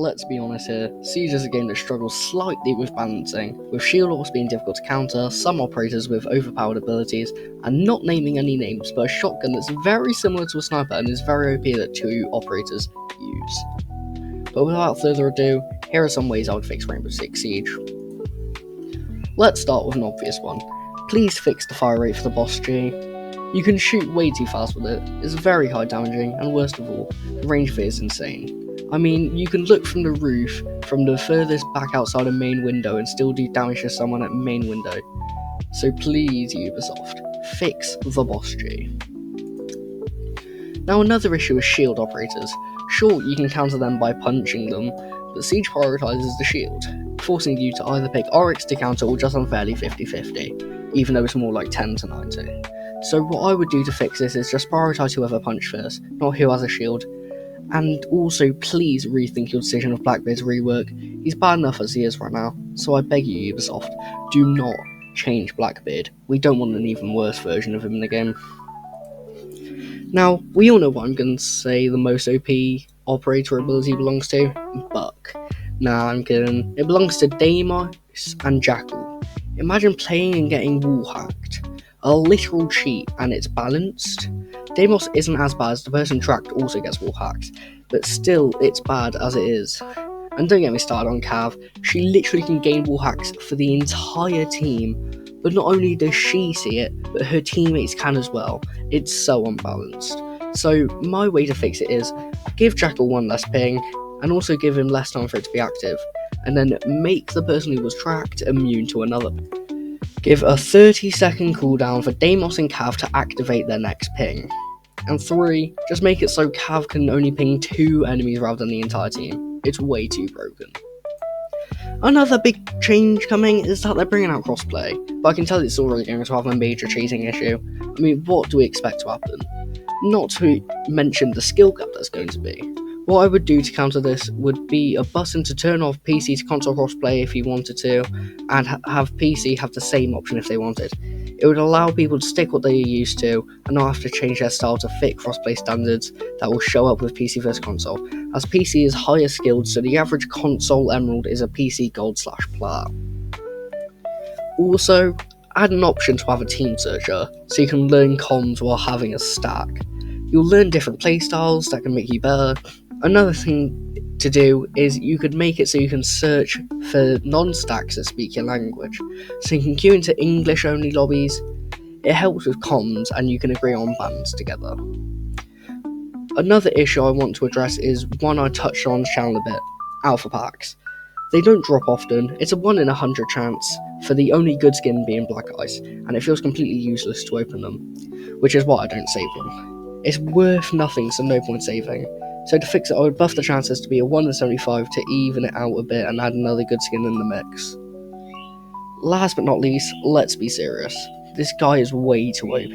let's be honest here, Siege is a game that struggles slightly with balancing, with shield ops being difficult to counter, some operators with overpowered abilities, and not naming any names, but a shotgun that's very similar to a sniper and is very OP that 2 operators use. But without further ado, here are some ways I would fix Rainbow Six Siege. Let's start with an obvious one. Please fix the fire rate for the boss G. You can shoot way too fast with it, it's very high damaging, and worst of all, the range of it is insane. I mean, you can look from the roof, from the furthest back outside a main window and still do damage to someone at main window. So please, Ubisoft, fix the boss G. Now another issue is shield operators. Sure, you can counter them by punching them, but Siege prioritises the shield, forcing you to either pick Oryx to counter or just unfairly 50-50, even though it's more like 10 to 90. So what I would do to fix this is just prioritise whoever punched first, not who has a shield. And also, please rethink your decision of Blackbeard's rework. He's bad enough as he is right now, so I beg you, Ubisoft, do not change Blackbeard. We don't want an even worse version of him in the game. Now, we all know what I'm going to say the most OP operator ability belongs to, Buck. Nah, I'm kidding. It belongs to Deimos and Jackal. Imagine playing and getting wall hacked. A literal cheat, and it's balanced. Deimos isn't as bad as the person tracked also gets wall hacked, but still it's bad as it is. And don't get me started on Cav, she literally can gain wall hacks for the entire team, but not only does she see it, but her teammates can as well. It's so unbalanced. So my way to fix it is, give Jackal one less ping, and also give him less time for it to be active, and then make the person who was tracked immune to another. Give a 30-second cooldown for Deimos and Cav to activate their next ping. And 3, just make it so Cav can only ping 2 enemies rather than the entire team. It's way too broken. Another big change coming is that they're bringing out crossplay, but I can tell it's already going to have a major cheating issue. I mean, what do we expect to happen? Not to mention the skill gap that's going to be. What I would do to counter this would be a button to turn off PC to console crossplay if you wanted to, and have PC have the same option if they wanted. It would allow people to stick what they're used to, and not have to change their style to fit crossplay standards that will show up with PC vs console, as PC is higher skilled, so the average console emerald is a PC gold/plat. Also, add an option to have a team searcher, so you can learn comms while having a stack. You'll learn different playstyles that can make you better. Another thing to do is you could make it so you can search for non-stacks that speak your language, so you can queue into English-only lobbies. It helps with comms, and you can agree on bans together. Another issue I want to address is one I touched on the channel a bit, alpha packs. They don't drop often, it's a 1 in 100 chance for the only good skin being Black Ice, and it feels completely useless to open them, which is why I don't save them. It's worth nothing, so no point saving. So to fix it, I would buff the chances to be a 1 in 75 to even it out a bit and add another good skin in the mix. Last but not least, let's be serious. This guy is way too OP.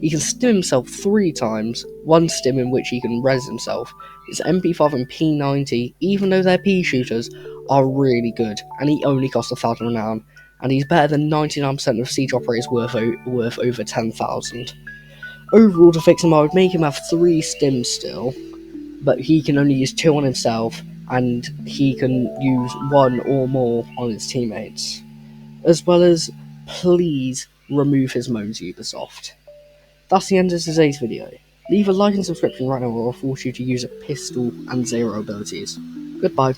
He can stim himself 3 times, one stim in which he can res himself. His MP5 and P90, even though they're P shooters, are really good, and he only costs 1,000 renown, and he's better than 99% of Siege operators worth over 10,000. Overall, to fix him, I would make him have 3 stims still, but he can only use 2 on himself, and he can use 1 or more on his teammates. As well as, please remove his moans, Ubisoft. That's the end of today's video. Leave a like and subscription right now or I'll force you to use a pistol and 0 abilities. Goodbye.